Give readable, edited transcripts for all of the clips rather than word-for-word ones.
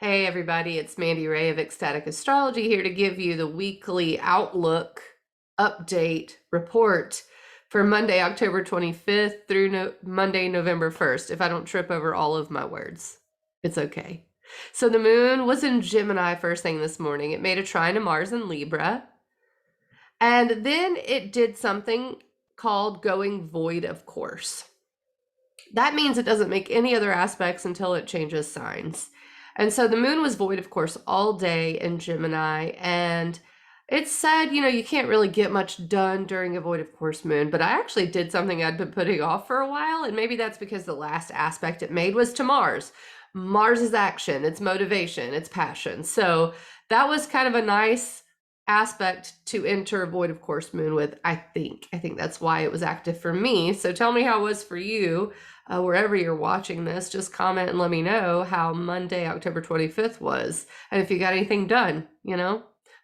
Hey everybody, it's Mandy Ray of Ecstatic Astrology here to give you the weekly outlook, update, report for Monday, October 25th through Monday, November 1st. If I don't trip over all of my words, it's okay. So the moon was in Gemini first thing this morning. It made a trine to Mars in Libra. And then it did something called going void of course. That means it doesn't make any other aspects until it changes signs. And so the moon was void, of course, all day in Gemini. And it said, you can't really get much done during a void of course moon. But I actually did something I'd been putting off for a while. And maybe that's because the last aspect it made was to Mars. Mars is action, it's motivation, it's passion. So that was kind of a nice aspect to enter void of course moon with, I think. I think that's why it was active for me. So tell me how it was for you. Wherever you're watching this, just comment and let me know how Monday, October 25th was. And if you got anything done,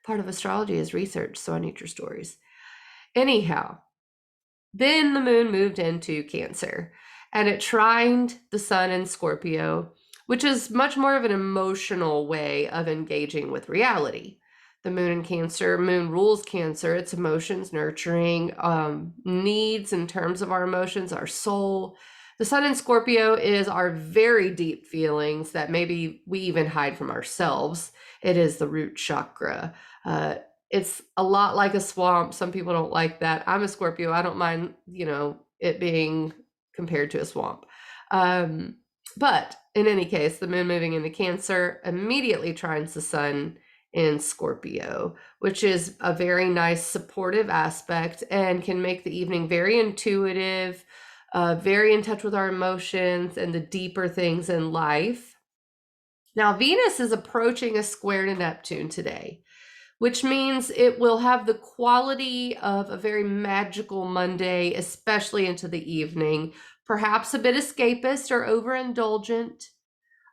part of astrology is research, so I need your stories. Anyhow, then the moon moved into Cancer and it trined the sun in Scorpio, which is much more of an emotional way of engaging with reality. The moon in Cancer, moon rules Cancer, its emotions, nurturing, needs in terms of our emotions, our soul. The sun in Scorpio is our very deep feelings that maybe we even hide from ourselves. It is the root chakra. It's a lot like a swamp. Some people don't like that. I'm a Scorpio. I don't mind, it being compared to a swamp. But in any case, the moon moving into Cancer immediately trines the sun in Scorpio, which is a very nice supportive aspect and can make the evening very intuitive, very in touch with our emotions and the deeper things in life. Now, Venus is approaching a square to Neptune today, which means it will have the quality of a very magical Monday, especially into the evening, perhaps a bit escapist or overindulgent.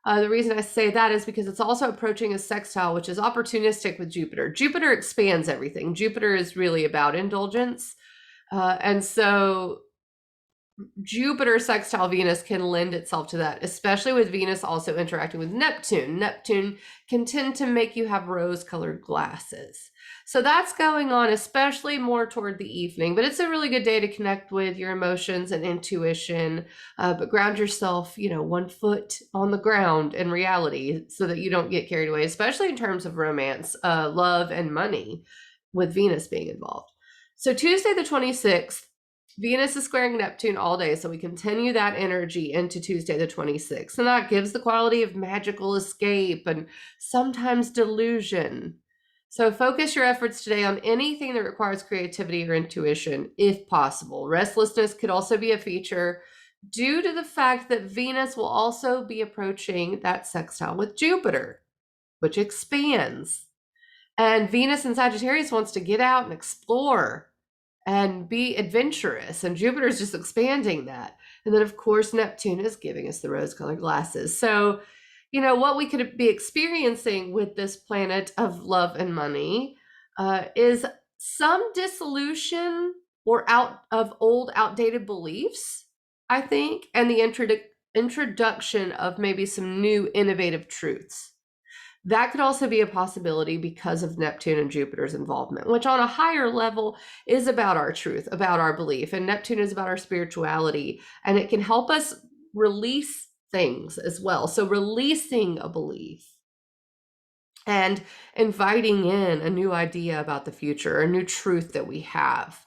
The reason I say that is because it's also approaching a sextile, which is opportunistic with Jupiter. Jupiter expands everything. Jupiter is really about indulgence. And so Jupiter sextile Venus can lend itself to that, especially with Venus also interacting with Neptune. Neptune can tend to make you have rose-colored glasses. So that's going on, especially more toward the evening. But it's a really good day to connect with your emotions and intuition, but ground yourself, 1 foot on the ground in reality so that you don't get carried away, especially in terms of romance, love, and money with Venus being involved. So Tuesday the 26th, Venus is squaring Neptune all day, so we continue that energy into Tuesday the 26th. And that gives the quality of magical escape and sometimes delusion. So focus your efforts today on anything that requires creativity or intuition, if possible. Restlessness could also be a feature due to the fact that Venus will also be approaching that sextile with Jupiter, which expands. And Venus in Sagittarius wants to get out and explore and be adventurous, and Jupiter is just expanding that. And then, of course, Neptune is giving us the rose-colored glasses. So, what we could be experiencing with this planet of love and money is some dissolution or out of old, outdated beliefs, I think, and the introduction of maybe some new, innovative truths. That could also be a possibility because of Neptune and Jupiter's involvement, which on a higher level is about our truth, about our belief. And Neptune is about our spirituality, and it can help us release things as well. So releasing a belief and inviting in a new idea about the future, a new truth that we have.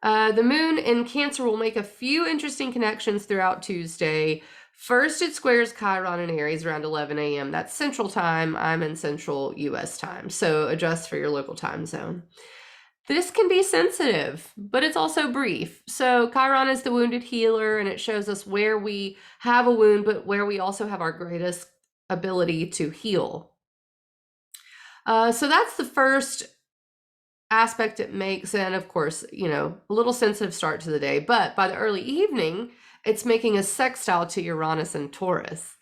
The moon in Cancer will make a few interesting connections throughout Tuesday. First, it squares Chiron in Aries around 11 a.m. That's Central Time. I'm in Central U.S. time, so adjust for your local time zone. This can be sensitive, but it's also brief. So Chiron is the wounded healer, and it shows us where we have a wound, but where we also have our greatest ability to heal. So that's the first aspect it makes, and of course, a little sensitive start to the day, but by the early evening, it's making a sextile to Uranus and Taurus.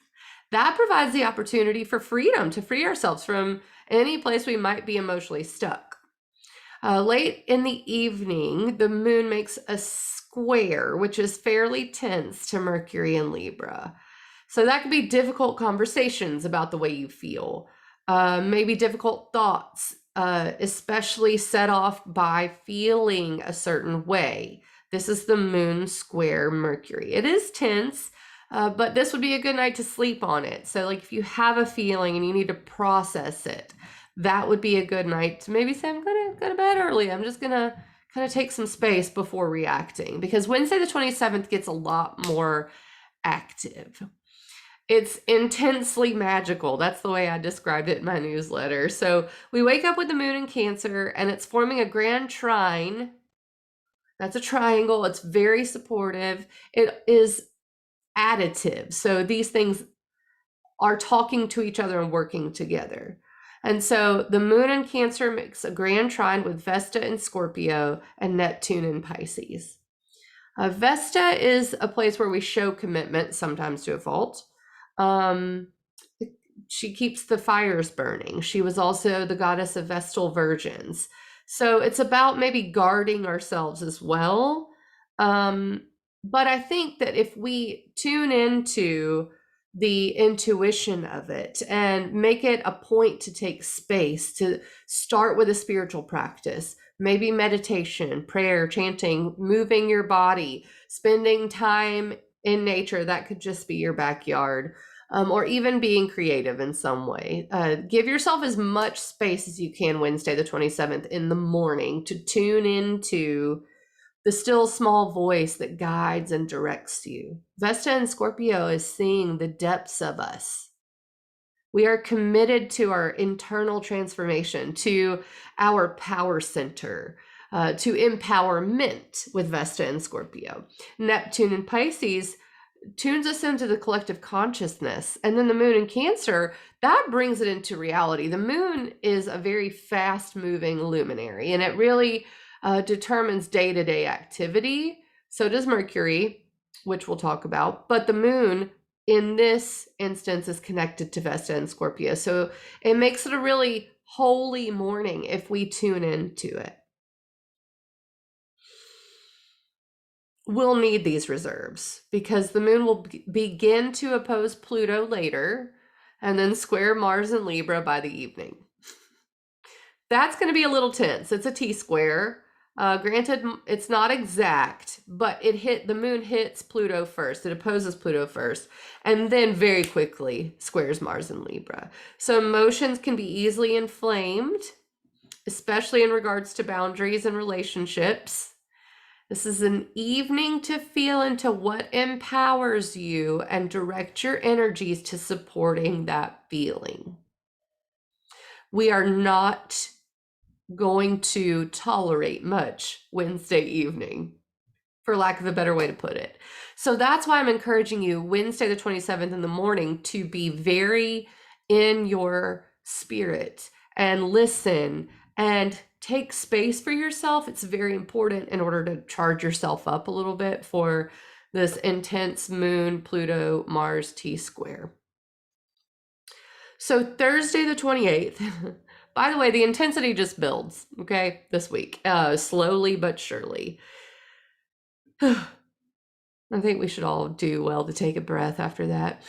That provides the opportunity for freedom, to free ourselves from any place we might be emotionally stuck. Late in the evening, the moon makes a square, which is fairly tense to Mercury in Libra. So that could be difficult conversations about the way you feel, maybe difficult thoughts, especially set off by feeling a certain way. This is the moon square Mercury. It is tense, but this would be a good night to sleep on it. So, like, if you have a feeling and you need to process it, that would be a good night to maybe say, I'm going to go to bed early. I'm just going to kind of take some space before reacting, because Wednesday the 27th gets a lot more active. It's intensely magical. That's the way I described it in my newsletter. So we wake up with the moon in Cancer, and it's forming a grand trine. That's a triangle. It's very supportive. It is additive. So these things are talking to each other and working together. And so the moon in Cancer makes a grand trine with Vesta in Scorpio and Neptune in Pisces. Vesta is a place where we show commitment, sometimes to a fault. She keeps the fires burning. She was also the goddess of Vestal virgins. So it's about maybe guarding ourselves as well. But I think that if we tune into the intuition of it and make it a point to take space, to start with a spiritual practice, maybe meditation, prayer, chanting, moving your body, spending time in nature, that could just be your backyard, or even being creative in some way. Give yourself as much space as you can Wednesday the 27th in the morning to tune into the still small voice that guides and directs you. Vesta in Scorpio is seeing the depths of us. We are committed to our internal transformation, to our power center, to empowerment with Vesta and Scorpio. Neptune in Pisces tunes us into the collective consciousness. And then the moon in Cancer, that brings it into reality. The moon is a very fast moving luminary, and it really determines day-to-day activity. So does Mercury, which we'll talk about. But the moon in this instance is connected to Vesta and Scorpio. So it makes it a really holy morning if we tune into it. We'll need these reserves because the moon will begin to oppose Pluto later and then square Mars and Libra by the evening. That's going to be a little tense. It's a T-square. Granted, it's not exact, but the moon hits Pluto first. It opposes Pluto first, and then very quickly squares Mars and Libra. So emotions can be easily inflamed, especially in regards to boundaries and relationships. This is an evening to feel into what empowers you and direct your energies to supporting that feeling. We are not going to tolerate much Wednesday evening, for lack of a better way to put it. So that's why I'm encouraging you Wednesday the 27th in the morning to be very in your spirit and listen and take space for yourself. It's very important in order to charge yourself up a little bit for this intense moon, Pluto, Mars T-square. So Thursday the 28th, by the way, the intensity just builds, okay, this week, slowly but surely. I think we should all do well to take a breath after that.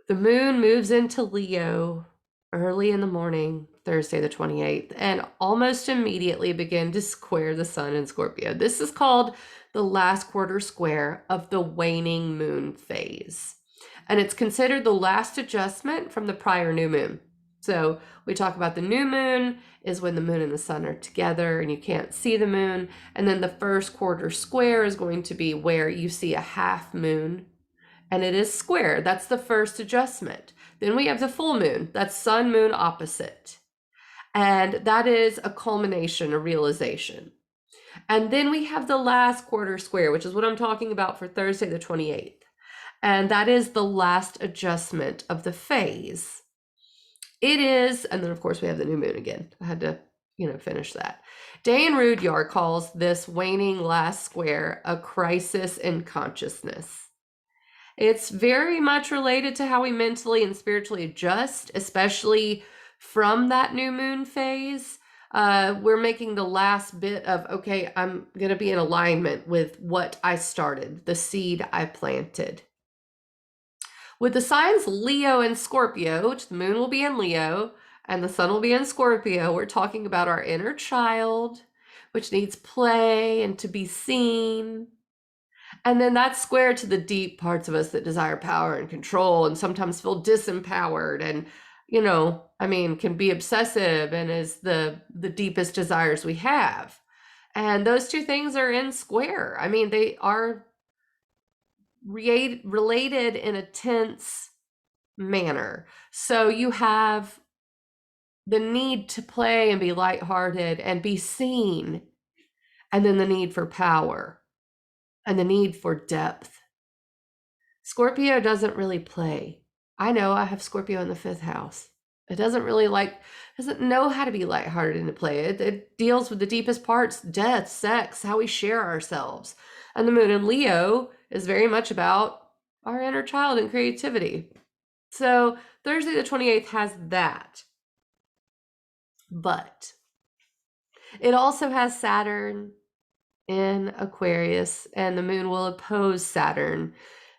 The moon moves into Leo early in the morning, Thursday the 28th, and almost immediately begin to square the sun in Scorpio. This is called the last quarter square of the waning moon phase. And it's considered the last adjustment from the prior new moon. So we talk about the new moon is when the moon and the sun are together and you can't see the moon. And then the first quarter square is going to be where you see a half moon and it is square. That's the first adjustment. Then we have the full moon. That's sun moon opposite. And that is a culmination, a realization. And then we have the last quarter square, which is what I'm talking about for Thursday the 28th. And that is the last adjustment of the phase. It is, and then of course we have the new moon again. I had to, finish that. Dayan Rudyard calls this waning last square a crisis in consciousness. It's very much related to how we mentally and spiritually adjust, especially from that new moon phase. We're making the last bit of, okay, I'm going to be in alignment with what I started, the seed I planted. With the signs Leo and Scorpio, which the moon will be in Leo and the sun will be in Scorpio, we're talking about our inner child, which needs play and to be seen. And then that's square to the deep parts of us that desire power and control and sometimes feel disempowered and, can be obsessive and is the deepest desires we have. And those two things are in square. I mean, they are related in a tense manner. So you have the need to play and be lighthearted and be seen, and then the need for power and the need for depth. Scorpio doesn't really play. I know I have Scorpio in the 5th house. It doesn't know how to be lighthearted and to play. It deals with the deepest parts, death, sex, how we share ourselves. And the moon in Leo is very much about our inner child and creativity. So Thursday the 28th has that. But it also has Saturn in Aquarius, and the moon will oppose Saturn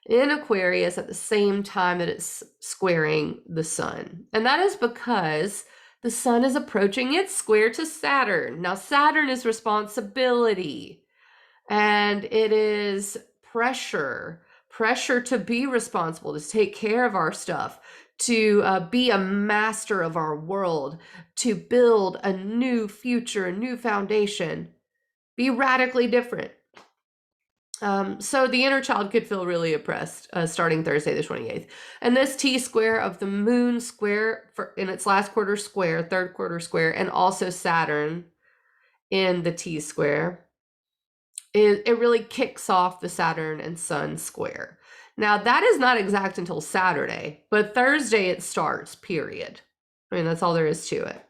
in Aquarius at the same time that it's squaring the sun. And that is because the sun is approaching its square to Saturn. Now, Saturn is responsibility, and it is pressure to be responsible, to take care of our stuff, to be a master of our world, to build a new future, a new foundation, be radically different. So the inner child could feel really oppressed starting Thursday the 28th. And this T-square of the moon square in its last quarter square, third quarter square, and also Saturn in the T-square, it really kicks off the Saturn and Sun square. Now, that is not exact until Saturday, but Thursday it starts, period. I mean, that's all there is to it.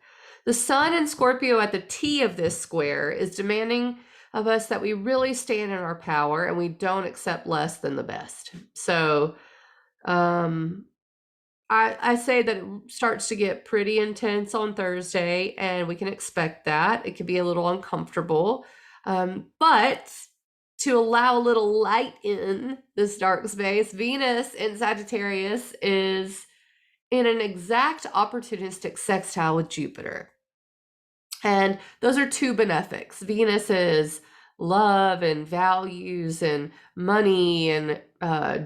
The Sun in Scorpio at the T of this square is demanding of us that we really stand in our power and we don't accept less than the best. So I say that it starts to get pretty intense on Thursday, and we can expect that. It can be a little uncomfortable. But to allow a little light in this dark space, Venus in Sagittarius is in an exact opportunistic sextile with Jupiter. And those are two benefics. Venus is love and values and money and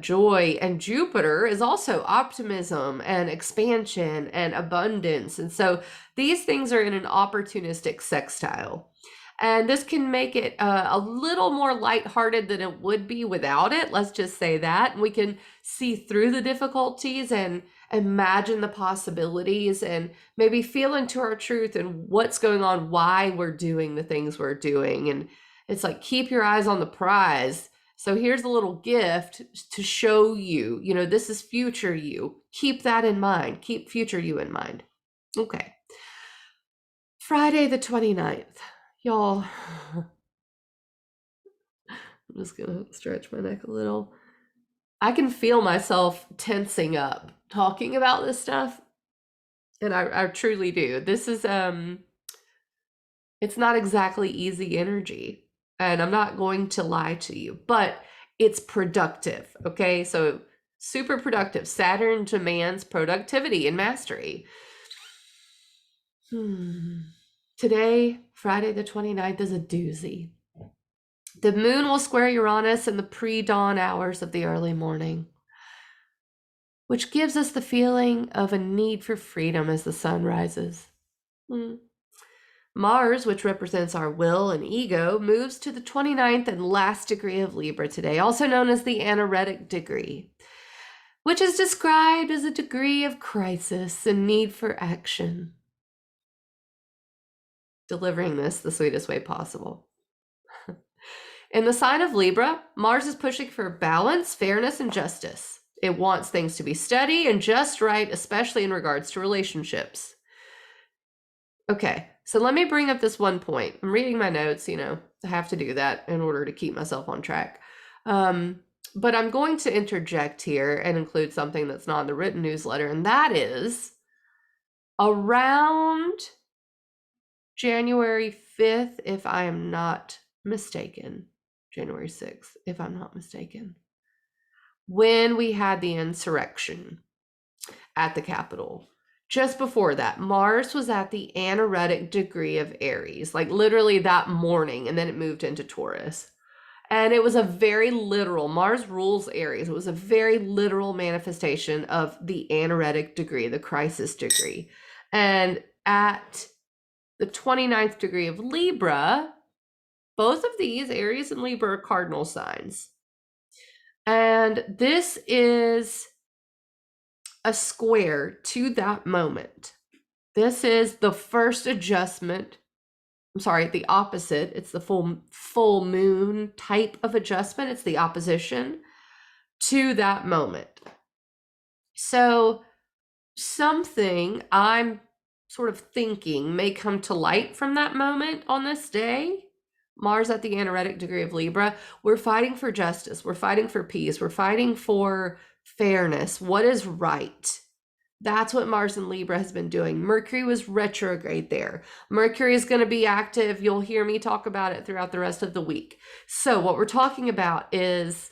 joy. And Jupiter is also optimism and expansion and abundance. And so these things are in an opportunistic sextile. And this can make it a little more lighthearted than it would be without it. Let's just say that. We can see through the difficulties and imagine the possibilities and maybe feel into our truth and what's going on, why we're doing the things we're doing. And it's like, keep your eyes on the prize. So here's a little gift to show you, this is future you. Keep that in mind. Keep future you in mind. Okay. Friday the 29th. Y'all, I'm just going to stretch my neck a little. I can feel myself tensing up talking about this stuff. And I truly do. This is, it's not exactly easy energy. And I'm not going to lie to you, but it's productive. Okay. So super productive. Saturn demands productivity and mastery. Today, Friday the 29th, is a doozy. The moon will square Uranus in the pre-dawn hours of the early morning, which gives us the feeling of a need for freedom as the sun rises. Mars, which represents our will and ego, moves to the 29th and last degree of Libra today, also known as the anaretic degree, which is described as a degree of crisis and need for action. Delivering this the sweetest way possible. In the sign of Libra, Mars is pushing for balance, fairness, and justice. It wants things to be steady and just right, especially in regards to relationships. Okay, so let me bring up this one point. I'm reading my notes, I have to do that in order to keep myself on track. But I'm going to interject here and include something that's not in the written newsletter, and that is around January 5th, if I am not mistaken. January 6th, if I'm not mistaken. When we had the insurrection at the Capitol. Just before that, Mars was at the anaretic degree of Aries, like literally that morning, and then it moved into Taurus. And it was a very literal, Mars rules Aries. It was a very literal manifestation of the anaretic degree, the crisis degree. And at the 29th degree of Libra, both of these, Aries and Libra, are cardinal signs. And this is a square to that moment. This is the first adjustment. I'm sorry, the opposite. It's the full moon type of adjustment. It's the opposition to that moment. So something I'm sort of thinking may come to light from that moment on this day. Mars at the anaretic degree of Libra. We're fighting for justice. We're fighting for peace. We're fighting for fairness. What is right? That's what Mars in Libra has been doing. Mercury was retrograde there. Mercury is going to be active. You'll hear me talk about it throughout the rest of the week. So what we're talking about is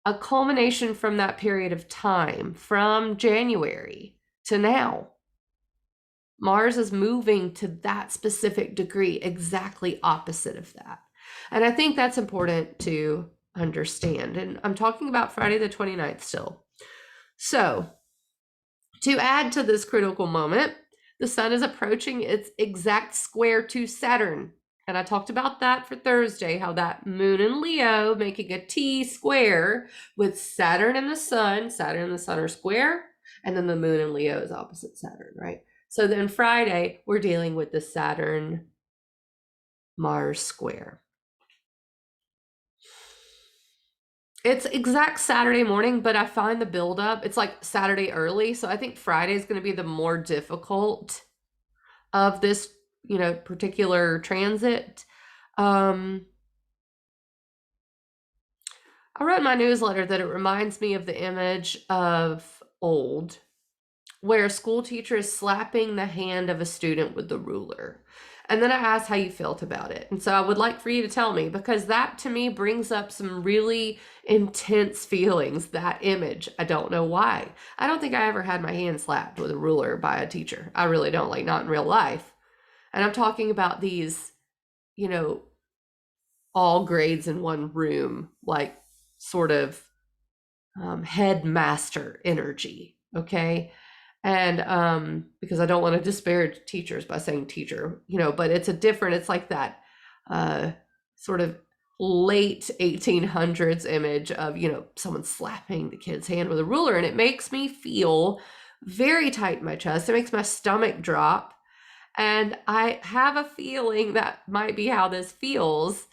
a culmination from that period of time, from January to now. Mars is moving to that specific degree, exactly opposite of that. And I think that's important to understand. And I'm talking about Friday the 29th still. So to add to this critical moment, the sun is approaching its exact square to Saturn. And I talked about that for Thursday, how that moon in Leo making a T square with Saturn and the sun. Saturn and the sun are square, and then the moon in Leo is opposite Saturn, right? So then Friday, we're dealing with the Saturn-Mars square. It's exact Saturday morning, but I find the buildup, it's like Saturday early. So I think Friday is going to be the more difficult of this, particular transit. I wrote in my newsletter that it reminds me of the image of old, where a school teacher is slapping the hand of a student with the ruler. And then I asked how you felt about it. And so I would like for you to tell me, because that to me brings up some really intense feelings, that image. I don't know why. I don't think I ever had my hand slapped with a ruler by a teacher. I really don't, like not in real life. And I'm talking about these, all grades in one room, like sort of headmaster energy. Okay. And because I don't want to disparage teachers by saying teacher, but it's like that sort of late 1800s image of, someone slapping the kid's hand with a ruler. And it makes me feel very tight in my chest. It makes my stomach drop. And I have a feeling that might be how this feels.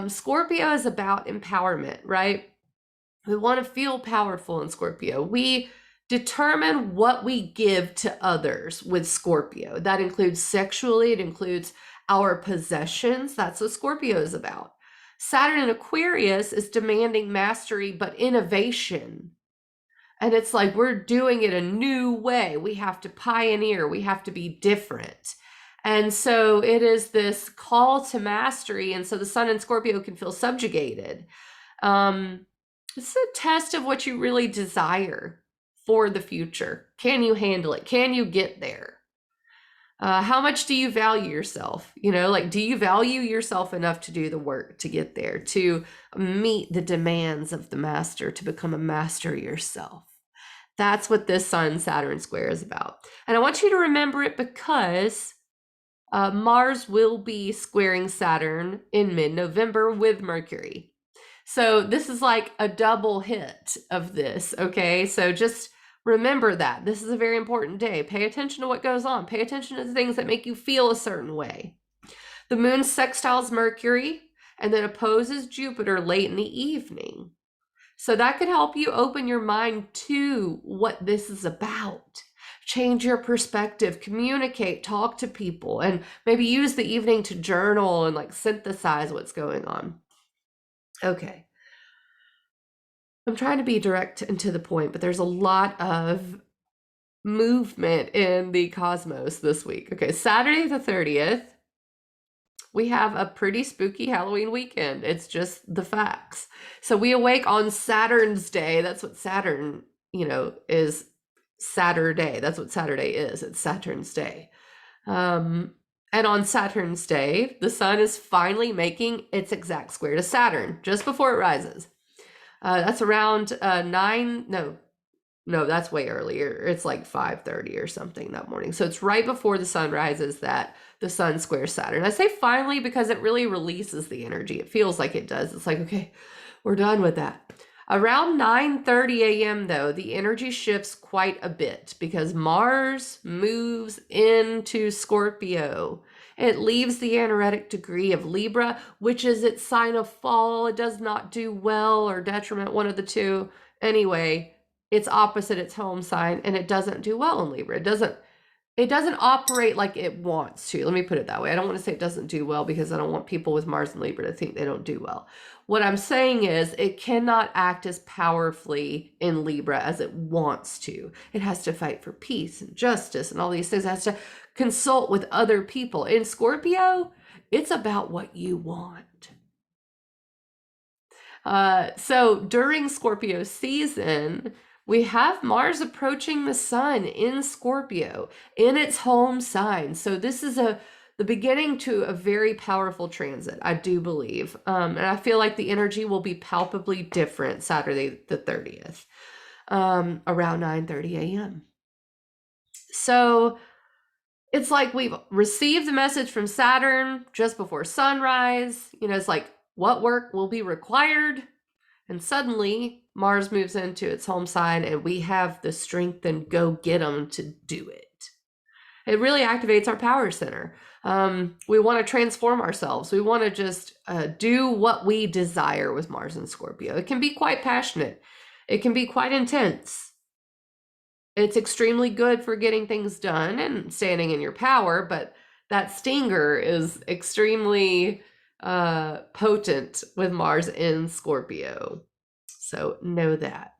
Scorpio is about empowerment, right? We want to feel powerful in Scorpio. We determine what we give to others with Scorpio. That includes sexually, it includes our possessions. That's what Scorpio is about. Saturn in Aquarius is demanding mastery, but innovation. And it's like we're doing it a new way. We have to pioneer, we have to be different. And so it is this call to mastery. And so the sun in Scorpio can feel subjugated. It's a test of what you really desire for the future. Can you handle it? Can you get there? How much do you value yourself? Do you value yourself enough to do the work to get there, to meet the demands of the master, to become a master yourself? That's what this Sun-Saturn square is about. And I want you to remember it because Mars will be squaring Saturn in mid-November with Mercury. So this is like a double hit of this, okay? So just remember that. This is a very important day. Pay attention to what goes on. Pay attention to the things that make you feel a certain way. The moon sextiles Mercury and then opposes Jupiter late in the evening. So that could help you open your mind to what this is about. Change your perspective, communicate, talk to people, and maybe use the evening to journal and synthesize what's going on. Okay. I'm trying to be direct and to the point, but there's a lot of movement in the cosmos this week. Okay, Saturday the 30th, we have a pretty spooky Halloween weekend. It's just the facts. So we awake on Saturn's day. That's what Saturn, is Saturday. That's what Saturday is. It's Saturn's day. And on Saturn's day, the sun is finally making its exact square to Saturn just before it rises. That's around 9, no, that's way earlier. It's like 5:30 or something that morning. So it's right before the sun rises that the sun squares Saturn. I say finally because it really releases the energy. It feels like it does. It's like, okay, we're done with that. Around 9:30 a.m. though, the energy shifts quite a bit because Mars moves into Scorpio. It leaves the anaretic degree of Libra, which is its sign of fall. It does not do well or detriment, one of the two. Anyway, it's opposite its home sign, and it doesn't do well in Libra. It doesn't operate like it wants to. Let me put it that way. I don't want to say it doesn't do well because I don't want people with Mars and Libra to think they don't do well. What I'm saying is it cannot act as powerfully in Libra as it wants to. It has to fight for peace and justice and all these things. It has to consult with other people. In Scorpio, it's about what you want. So during Scorpio season, we have Mars approaching the sun in Scorpio in its home sign. So this is the beginning to a very powerful transit, I do believe. And I feel like the energy will be palpably different Saturday the 30th, around 9:30 a.m. So it's like we've received the message from Saturn just before sunrise. It's like, what work will be required? And suddenly Mars moves into its home sign and we have the strength and go get them to do it. It really activates our power center. We want to transform ourselves. We want to just do what we desire with Mars and Scorpio. It can be quite passionate. It can be quite intense. It's extremely good for getting things done and standing in your power, but that stinger is extremely potent with Mars in Scorpio. So know that.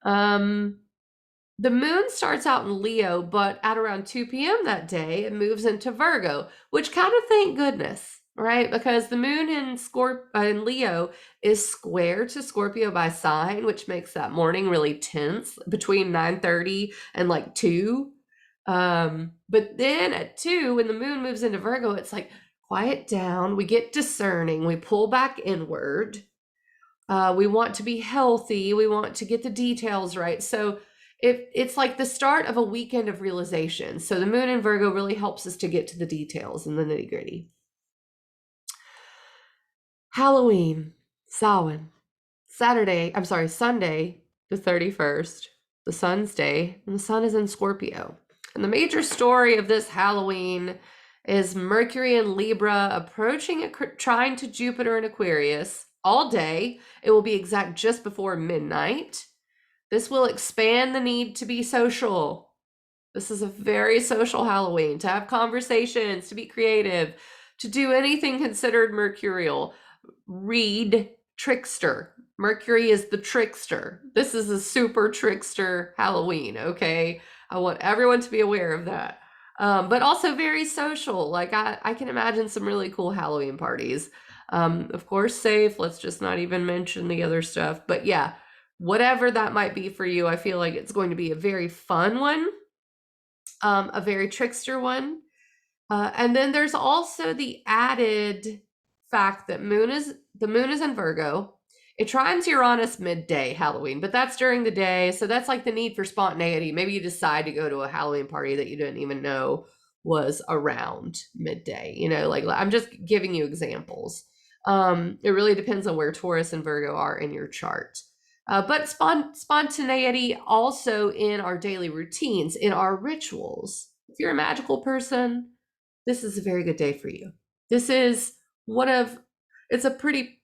The moon starts out in Leo, but at around 2 p.m. that day, it moves into Virgo, which kind of thank goodness, right? Because the moon in Leo is square to Scorpio by sign, which makes that morning really tense between 9:30 and like 2. But then at 2, when the moon moves into Virgo, it's like, quiet down. We get discerning. We pull back inward. We want to be healthy. We want to get the details right. So it's like the start of a weekend of realization. So the moon in Virgo really helps us to get to the details and the nitty gritty. Halloween, Samhain, Sunday, the 31st, the sun's day, and the sun is in Scorpio. And the major story of this Halloween is Mercury in Libra approaching a trine to Jupiter in Aquarius all day. It will be exact just before midnight. This will expand the need to be social. This is a very social Halloween, to have conversations, to be creative, to do anything considered mercurial. Read trickster. Mercury is the trickster. This is a super trickster Halloween, okay? I want everyone to be aware of that. But also very social. Like I can imagine some really cool Halloween parties. Of course, safe. Let's just not even mention the other stuff. But yeah, whatever that might be for you, I feel like it's going to be a very fun one, a very trickster one. And then there's also the added fact that the moon is in Virgo. It trines Uranus midday Halloween, but that's during the day. So that's like the need for spontaneity. Maybe you decide to go to a Halloween party that you didn't even know was around midday. Like I'm just giving you examples. It really depends on where Taurus and Virgo are in your chart. But spontaneity also in our daily routines, in our rituals. If you're a magical person, this is a very good day for you. This is it's a pretty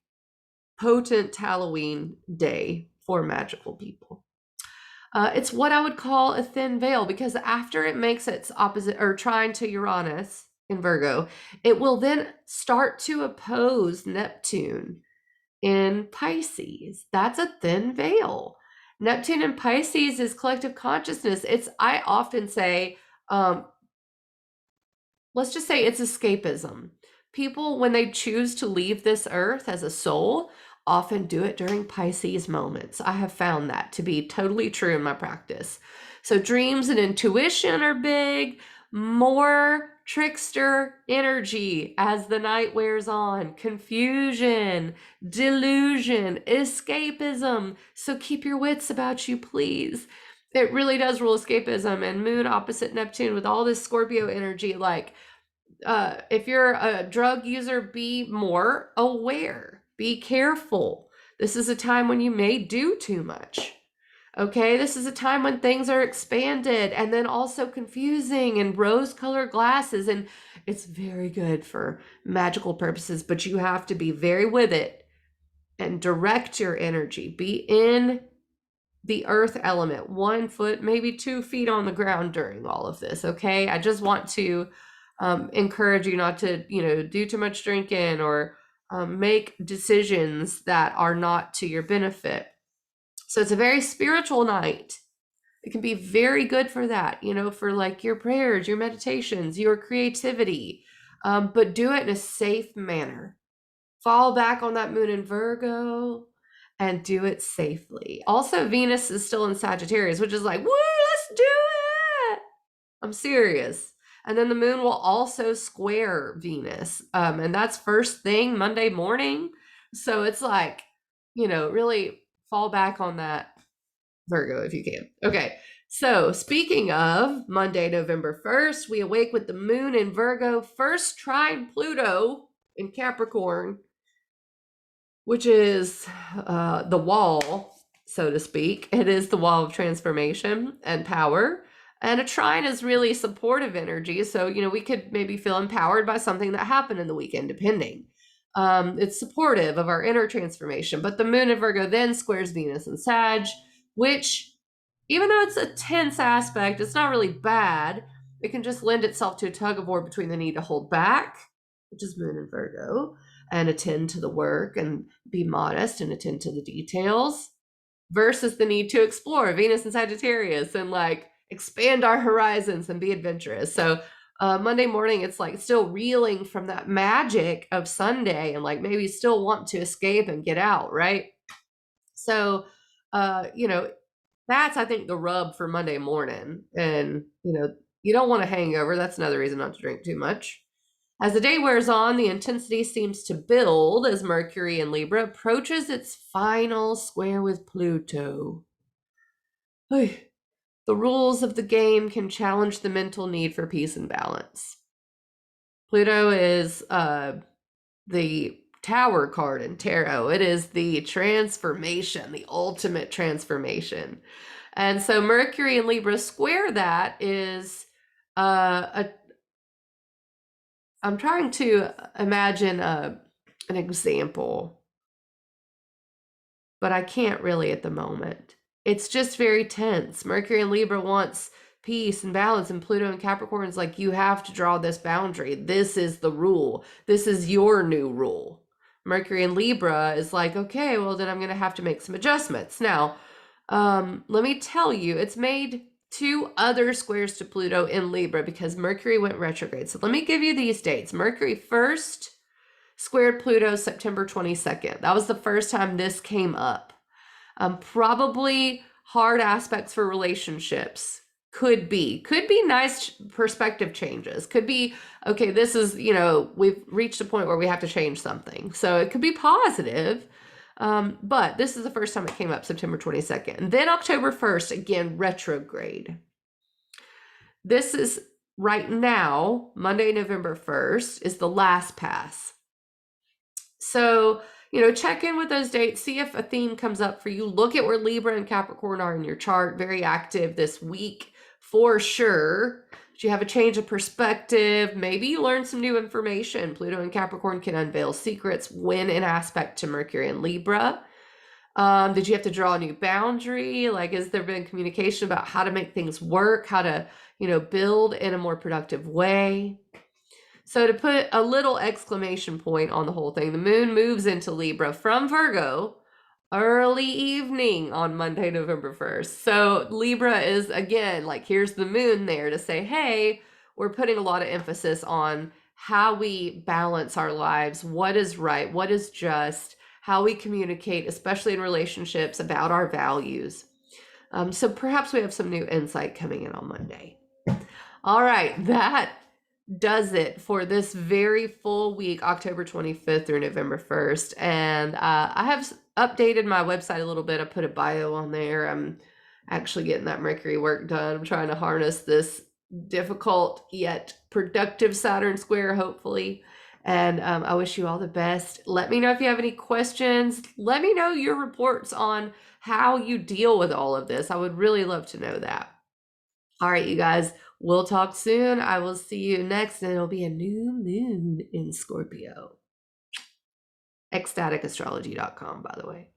potent Halloween day for magical people. It's what I would call a thin veil, because after it makes its opposite or trine to Uranus in Virgo, it will then start to oppose Neptune in Pisces. That's a thin veil. Neptune in Pisces is collective consciousness. I often say, let's just say it's escapism. people, when they choose to leave this earth as a soul, often do it during Pisces moments. I have found that to be totally true in my practice. So dreams and intuition are big, more trickster energy as the night wears on, confusion, delusion, escapism. So keep your wits about you, please. It really does rule escapism, and moon opposite Neptune with all this Scorpio energy. Like, if you're a drug user, be more aware, be careful. This is a time when you may do too much. Okay, this is a time when things are expanded and then also confusing and rose-colored glasses, and it's very good for magical purposes, but you have to be very with it and direct your energy. Be in the earth element, 1 foot, maybe 2 feet on the ground during all of this. Okay, I just want to encourage you not to, do too much drinking or make decisions that are not to your benefit. So it's a very spiritual night. It can be very good for that, for like your prayers, your meditations, your creativity, but do it in a safe manner. Fall back on that moon in Virgo and do it safely. Also, Venus is still in Sagittarius, which is like, woo, let's do it. I'm serious. And then the moon will also square Venus. And that's first thing Monday morning. So it's like, really fall back on that Virgo if you can. Okay. So speaking of Monday, November 1st, we awake with the moon in Virgo, first trine Pluto in Capricorn, which is the wall, so to speak. It is the wall of transformation and power. And a trine is really supportive energy. So, we could maybe feel empowered by something that happened in the weekend, depending. It's supportive of our inner transformation. But the moon in Virgo then squares Venus and Sag, which, even though it's a tense aspect, it's not really bad. It can just lend itself to a tug of war between the need to hold back, which is moon in Virgo, and attend to the work and be modest and attend to the details, versus the need to explore, Venus and Sagittarius, and like expand our horizons and be adventurous. So Monday morning, it's like still reeling from that magic of Sunday and like maybe still want to escape and get out, right? So, that's, I think, the rub for Monday morning. And, you don't want a hangover. That's another reason not to drink too much. As the day wears on, the intensity seems to build as Mercury in Libra approaches its final square with Pluto. The rules of the game can challenge the mental need for peace and balance. Pluto is the Tower card in tarot. It is the transformation, the ultimate transformation. And so Mercury in Libra square that is I'm trying to imagine an example, but I can't really at the moment. It's just very tense. Mercury in Libra wants peace and balance, and Pluto and Capricorn is like, you have to draw this boundary. This is the rule. This is your new rule. Mercury in Libra is like, okay, well, then I'm going to have to make some adjustments. Now, let me tell you, it's made 2 other squares to Pluto in Libra because Mercury went retrograde. So let me give you these dates. Mercury first squared Pluto September 22nd. That was the first time this came up. Probably hard aspects for relationships. Could be nice perspective changes. Could be, okay, this is, we've reached a point where we have to change something. So it could be positive. But this is the first time it came up, September 22nd. And then October 1st, again, retrograde. This is right now, Monday, November 1st, is the last pass. So, check in with those dates, see if a theme comes up for you. Look at where Libra and Capricorn are in your chart, very active this week for sure. But you have a change of perspective. Maybe you learn some new information. Pluto and Capricorn can unveil secrets when in aspect to Mercury and Libra. Did you have to draw a new boundary? Like, has there been communication about how to make things work, how to, build in a more productive way? So to put a little exclamation point on the whole thing, the moon moves into Libra from Virgo early evening on Monday, November 1st. So Libra is, again, like, here's the moon there to say, hey, we're putting a lot of emphasis on how we balance our lives, what is right, what is just, how we communicate, especially in relationships, about our values. So perhaps we have some new insight coming in on Monday. All right, that does it for this very full week, October 25th through November 1st. And I have updated my website a little bit. I put a bio on there. I'm actually getting that Mercury work done. I'm trying to harness this difficult yet productive Saturn square, hopefully. And I wish you all the best. Let me know if you have any questions. Let me know your reports on how you deal with all of this. I would really love to know that. All right, you guys, we'll talk soon. I will see you next, and it'll be a new moon in Scorpio. Ecstaticastrology.com, by the way.